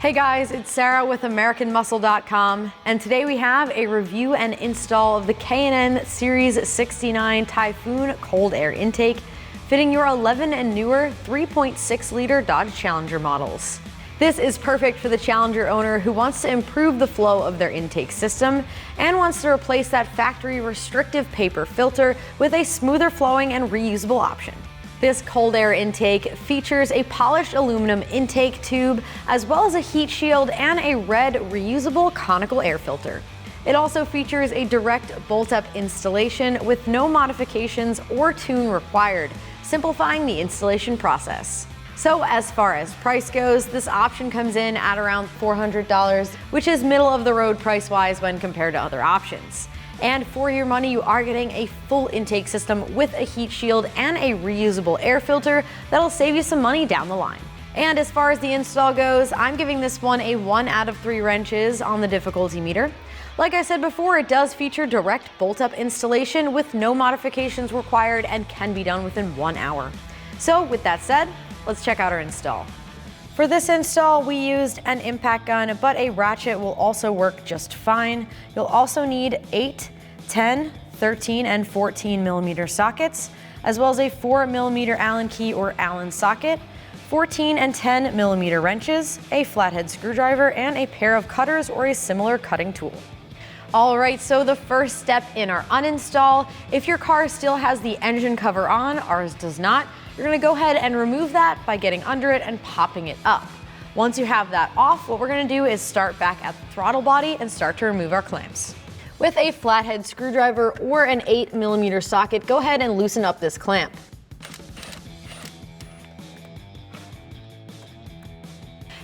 Hey guys, it's Sarah with AmericanMuscle.com, and today we have a review and install of the K&N Series 69 Typhoon Cold Air Intake, fitting your 11 and newer 3.6 liter Dodge Challenger models. This is perfect for the Challenger owner who wants to improve the flow of their intake system and wants to replace that factory restrictive paper filter with a smoother flowing and reusable option. This cold air intake features a polished aluminum intake tube, as well as a heat shield and a red reusable conical air filter. It also features a direct bolt-up installation with no modifications or tune required, simplifying the installation process. So as far as price goes, this option comes in at around $400, which is middle of the road price-wise when compared to other options. And for your money, you are getting a full intake system with a heat shield and a reusable air filter that'll save you some money down the line. And as far as the install goes, I'm giving this one a 1 out of 3 wrenches on the difficulty meter. Like I said before, it does feature direct bolt-up installation with no modifications required and can be done within 1 hour. So with that said, let's check out our install. For this install, we used an impact gun, but a ratchet will also work just fine. You'll also need 8, 10, 13, and 14 millimeter sockets, as well as a 4 millimeter Allen key or Allen socket, 14 and 10 millimeter wrenches, a flathead screwdriver, and a pair of cutters or a similar cutting tool. All right, so the first step in our uninstall, if your car still has the engine cover on, ours does not, you're gonna go ahead and remove that by getting under it and popping it up. Once you have that off, what we're gonna do is start back at the throttle body and start to remove our clamps. With a flathead screwdriver or an 8 millimeter socket, go ahead and loosen up this clamp.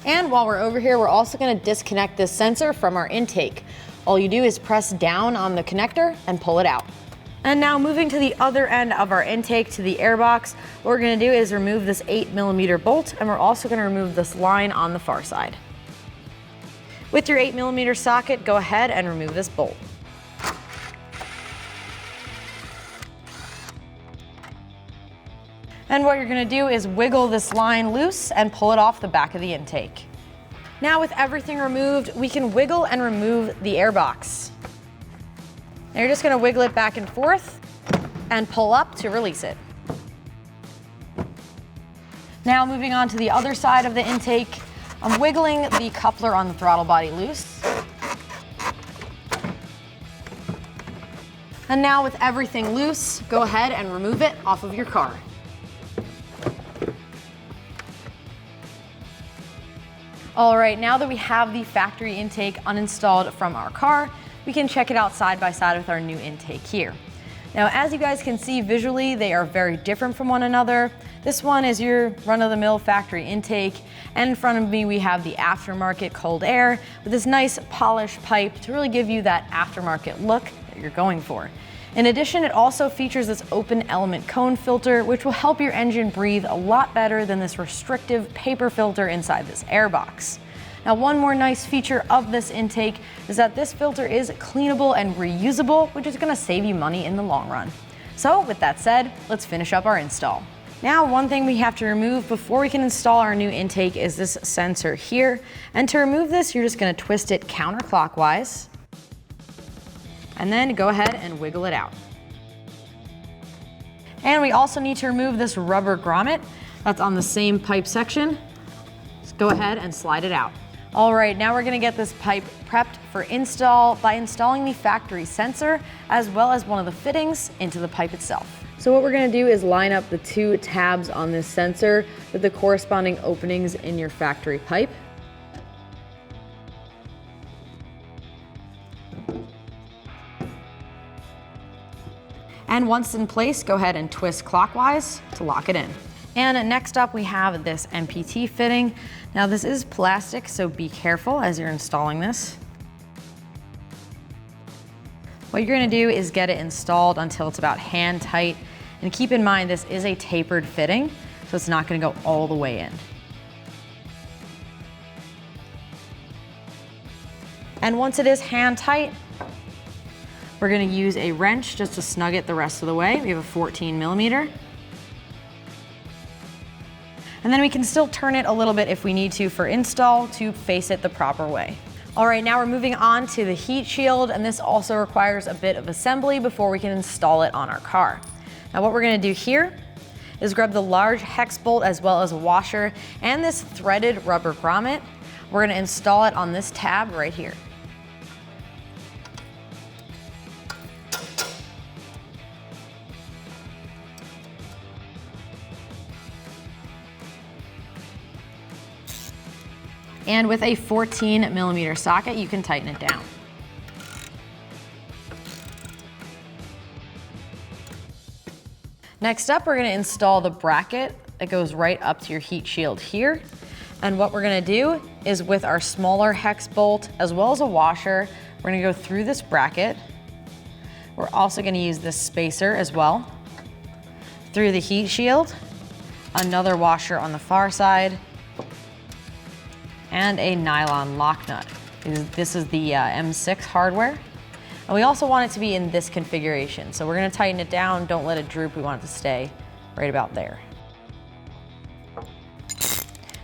And while we're over here, we're also gonna disconnect this sensor from our intake. All you do is press down on the connector and pull it out. And now moving to the other end of our intake to the air box, what we're gonna do is remove this 8 millimeter bolt, and we're also gonna remove this line on the far side. With your 8 millimeter socket, go ahead and remove this bolt. And what you're gonna do is wiggle this line loose and pull it off the back of the intake. Now with everything removed, we can wiggle and remove the air box. Now you're just gonna wiggle it back and forth and pull up to release it. Now moving on to the other side of the intake, I'm wiggling the coupler on the throttle body loose. And now with everything loose, go ahead and remove it off of your car. All right, now that we have the factory intake uninstalled from our car, we can check it out side by side with our new intake here. Now, as you guys can see visually, they are very different from one another. This one is your run-of-the-mill factory intake, and in front of me we have the aftermarket cold air with this nice polished pipe to really give you that aftermarket look that you're going for. In addition, it also features this open element cone filter, which will help your engine breathe a lot better than this restrictive paper filter inside this air box. Now, one more nice feature of this intake is that this filter is cleanable and reusable, which is gonna save you money in the long run. So with that said, let's finish up our install. Now, one thing we have to remove before we can install our new intake is this sensor here. And to remove this, you're just gonna twist it counterclockwise and then go ahead and wiggle it out. And we also need to remove this rubber grommet that's on the same pipe section. Just go ahead and slide it out. All right, now we're gonna get this pipe prepped for install by installing the factory sensor as well as one of the fittings into the pipe itself. So what we're gonna do is line up the 2 tabs on this sensor with the corresponding openings in your factory pipe. And once in place, go ahead and twist clockwise to lock it in. And next up we have this MPT fitting. Now this is plastic, so be careful as you're installing this. What you're gonna do is get it installed until it's about hand tight. And keep in mind, this is a tapered fitting, so it's not gonna go all the way in. And once it is hand tight, we're gonna use a wrench just to snug it the rest of the way. We have a 14 millimeter. And then we can still turn it a little bit if we need to for install to face it the proper way. All right, now we're moving on to the heat shield, and this also requires a bit of assembly before we can install it on our car. Now what we're gonna do here is grab the large hex bolt as well as a washer and this threaded rubber grommet. We're gonna install it on this tab right here. And with a 14mm socket, you can tighten it down. Next up, we're gonna install the bracket that goes right up to your heat shield here. And what we're gonna do is with our smaller hex bolt, as well as a washer, we're gonna go through this bracket. We're also gonna use this spacer as well, through the heat shield, another washer on the far side, and a nylon lock nut. This is the M6 hardware. And we also want it to be in this configuration. So we're gonna tighten it down, don't let it droop, we want it to stay right about there.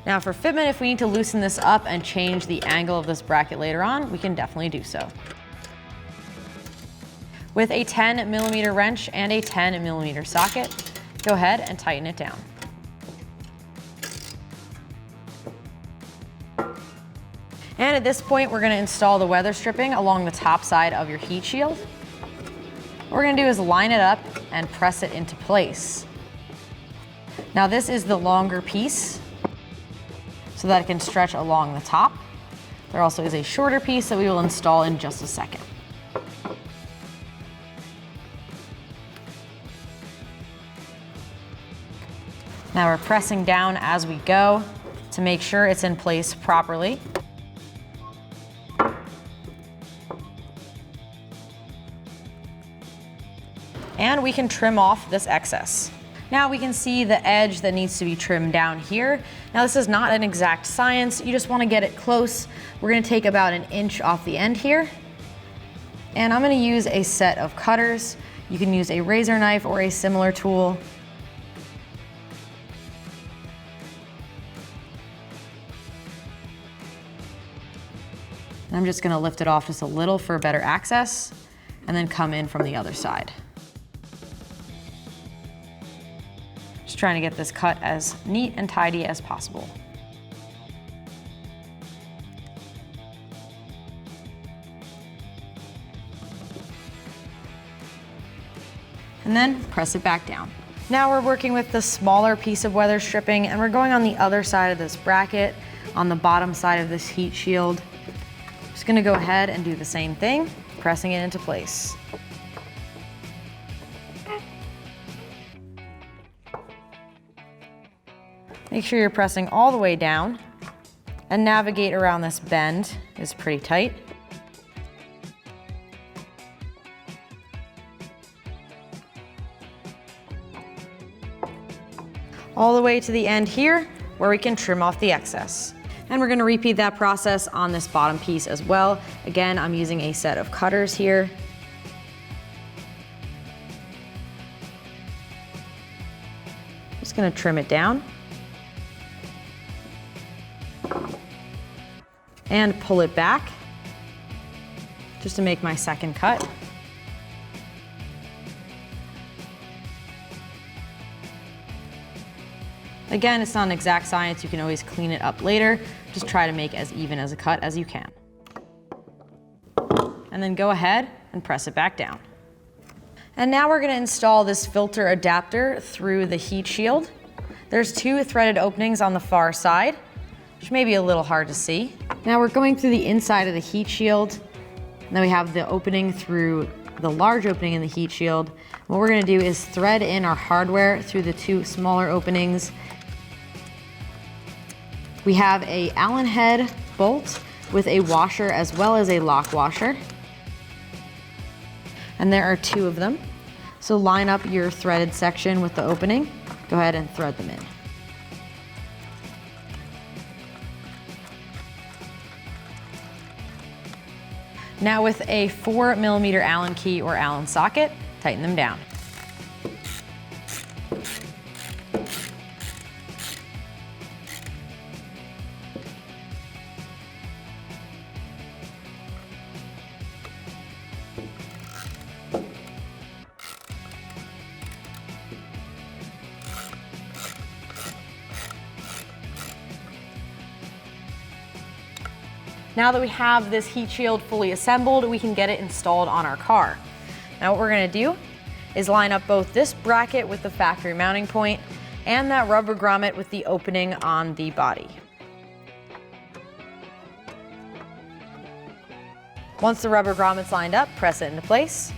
Now for fitment, if we need to loosen this up and change the angle of this bracket later on, we can definitely do so. With a 10mm wrench and a 10mm socket, go ahead and tighten it down. And at this point, we're gonna install the weather stripping along the top side of your heat shield. What we're gonna do is line it up and press it into place. Now this is the longer piece so that it can stretch along the top. There also is a shorter piece that we will install in just a second. Now we're pressing down as we go to make sure it's in place properly. And we can trim off this excess. Now we can see the edge that needs to be trimmed down here. Now this is not an exact science, you just wanna get it close. We're gonna take about 1 inch off the end here. And I'm gonna use a set of cutters. You can use a razor knife or a similar tool. And I'm just gonna lift it off just a little for better access and then come in from the other side. Just trying to get this cut as neat and tidy as possible. And then press it back down. Now we're working with the smaller piece of weather stripping, and we're going on the other side of this bracket, on the bottom side of this heat shield. Just gonna go ahead and do the same thing, pressing it into place. Make sure you're pressing all the way down and navigate around this bend. It's pretty tight. All the way to the end here where we can trim off the excess. And we're gonna repeat that process on this bottom piece as well. Again, I'm using a set of cutters here. Just gonna trim it down. And pull it back just to make my second cut. Again, it's not an exact science. You can always clean it up later. Just try to make as even as a cut as you can. And then go ahead and press it back down. And now we're gonna install this filter adapter through the heat shield. There's 2 threaded openings on the far side, which may be a little hard to see. Now we're going through the inside of the heat shield. And then we have the opening through the large opening in the heat shield. What we're gonna do is thread in our hardware through the 2 smaller openings. We have a Allen head bolt with a washer as well as a lock washer. And there are 2 of them. So line up your threaded section with the opening. Go ahead and thread them in. Now with a 4mm Allen key or Allen socket, tighten them down. Now that we have this heat shield fully assembled, we can get it installed on our car. Now what we're gonna do is line up both this bracket with the factory mounting point and that rubber grommet with the opening on the body. Once the rubber grommet's lined up, press it into place.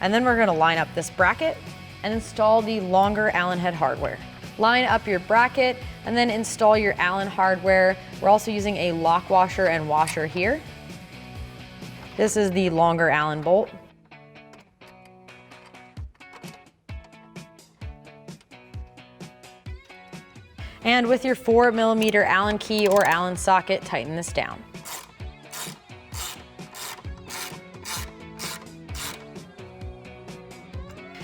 And then we're gonna line up this bracket and install the longer Allen head hardware. Line up your bracket and then install your Allen hardware. We're also using a lock washer and washer here. This is the longer Allen bolt. And with your 4mm Allen key or Allen socket, tighten this down.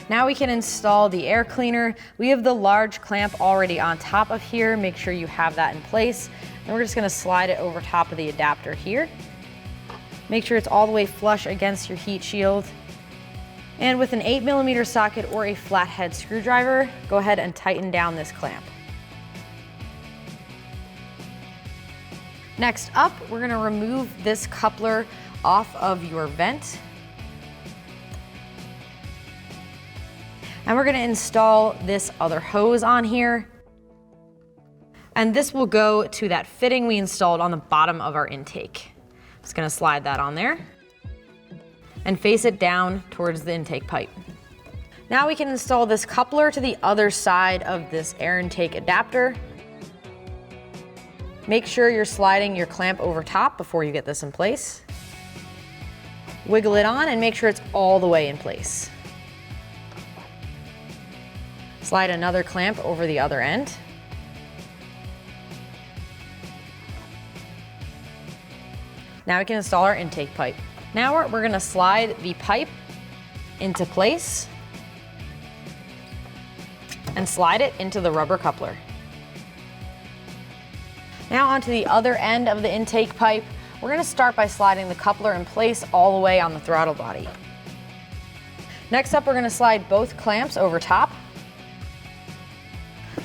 Now we can install the air cleaner. We have the large clamp already on top of here. Make sure you have that in place. And we're just gonna slide it over top of the adapter here. Make sure it's all the way flush against your heat shield. And with an 8mm socket or a flathead screwdriver, go ahead and tighten down this clamp. Next up, we're gonna remove this coupler off of your vent. And we're gonna install this other hose on here. And this will go to that fitting we installed on the bottom of our intake. Just gonna slide that on there and face it down towards the intake pipe. Now we can install this coupler to the other side of this air intake adapter. Make sure you're sliding your clamp over top before you get this in place. Wiggle it on and make sure it's all the way in place. Slide another clamp over the other end. Now we can install our intake pipe. Now we're gonna slide the pipe into place and slide it into the rubber coupler. Now onto the other end of the intake pipe, we're gonna start by sliding the coupler in place all the way on the throttle body. Next up, we're gonna slide both clamps over top.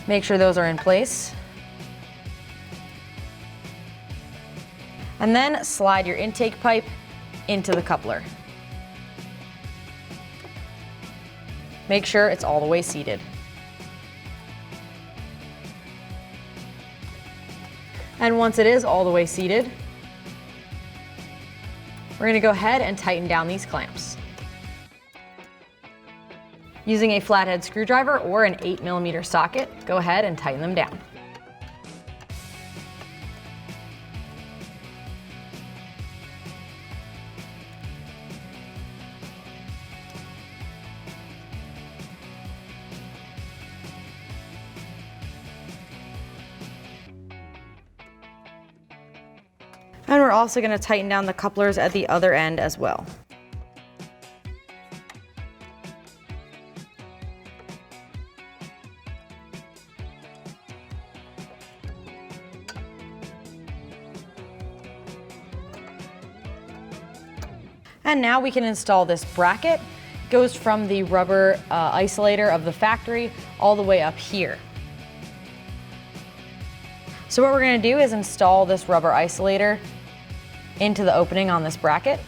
Make sure those are in place. And then slide your intake pipe into the coupler. Make sure it's all the way seated. And once it is all the way seated, we're gonna go ahead and tighten down these clamps. Using a flathead screwdriver or an 8mm socket, go ahead and tighten them down. And we're also going to tighten down the couplers at the other end as well. And now we can install this bracket. It goes from the rubber isolator of the factory all the way up here. So what we're going to do is install this rubber isolator into the opening on this bracket.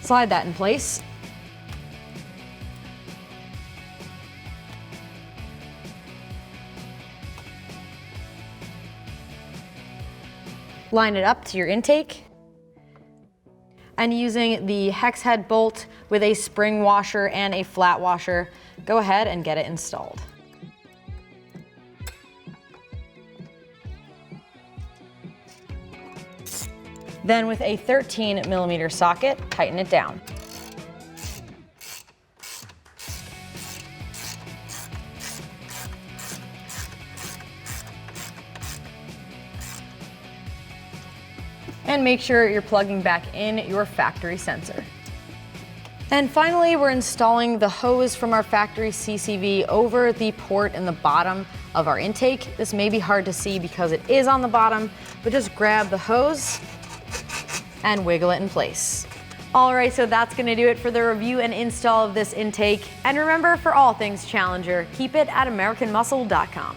Slide that in place. Line it up to your intake. And using the hex head bolt with a spring washer and a flat washer, go ahead and get it installed. Then with a 13mm socket, tighten it down. And make sure you're plugging back in your factory sensor. And finally, we're installing the hose from our factory CCV over the port in the bottom of our intake. This may be hard to see because it is on the bottom, but just grab the hose and wiggle it in place. All right, so that's gonna do it for the review and install of this intake. And remember, for all things Challenger, keep it at AmericanMuscle.com.